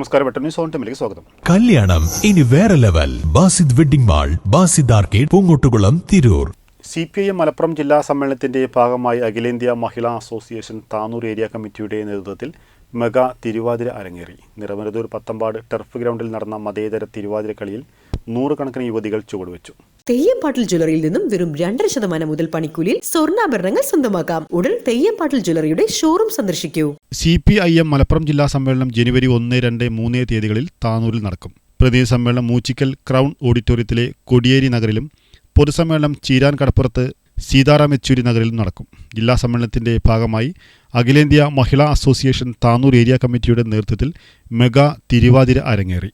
നമസ്കാരം, വെട്ടന്യൂസ് ഓൺ ടൈമിലേക്ക് സ്വാഗതം. കല്യാണം ഇനി വേറെ level. Basid wedding mall, Basid arcade, Poongottukulam, Tirur. CPIM Malappuram ജില്ലാ സമ്മേളനത്തിന്റെ ഭാഗമായി അഖിലേന്ത്യാ മഹിളാ അസോസിയേഷൻ താനൂർ ഏരിയ കമ്മിറ്റിയുടെ നേതൃത്വത്തിൽ മെഗാ തിരുവാതിര അരങ്ങേറി. നിറമരുതൂർ പത്തമ്പാട് ടർഫ് ഗ്രൗണ്ടിൽ നടന്ന മതേതര തിരുവാതിര കളിയിൽ 100 കണക്കിന് യുവതികൾ ചുവടുവെച്ചു. തെയ്യംപാട്ടിൽ ജ്വല്ലറിയിൽ നിന്നും വെറും 2% മുതൽ പണിക്കൂലിയിൽ സ്വർണ്ണാഭരണങ്ങൾ സ്വന്തമാക്കാം. ഉടൻ തെയ്യംപാട്ടിൽ ജ്വല്ലറിയുടെ ഷോറൂം സന്ദർശിക്കൂ. CPIM മലപ്പുറം ജില്ലാ സമ്മേളനം ജനുവരി 1, 2, 3 തീയതികളിൽ താനൂരിൽ നടക്കും. പ്രതിനിധി സമ്മേളനം മൂച്ചിക്കൽ ക്രൗൺ ഓഡിറ്റോറിയത്തിലെ കൊടിയേരി നഗറിലും പൊതുസമ്മേളനം ചീരാൻ കടപ്പുറത്ത് സീതാറാം യെച്ചൂരി നഗറിലും നടക്കും. ജില്ലാ സമ്മേളനത്തിന്റെ ഭാഗമായി അഖിലേന്ത്യാ മഹിളാ അസോസിയേഷൻ താനൂർ ഏരിയ കമ്മിറ്റിയുടെ നേതൃത്വത്തിൽ മെഗാ തിരുവാതിര അരങ്ങേറി.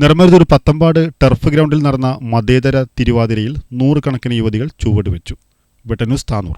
നിറമരുതൂർ പത്തമ്പാട് ടർഫ് ഗ്രൗണ്ടിൽ നടന്ന മതേതര തിരുവാതിരയിൽ 100 കണക്കിന് യുവതികൾ ചുവടുവെച്ചു. വെട്ടന്യൂസ് താനൂർ.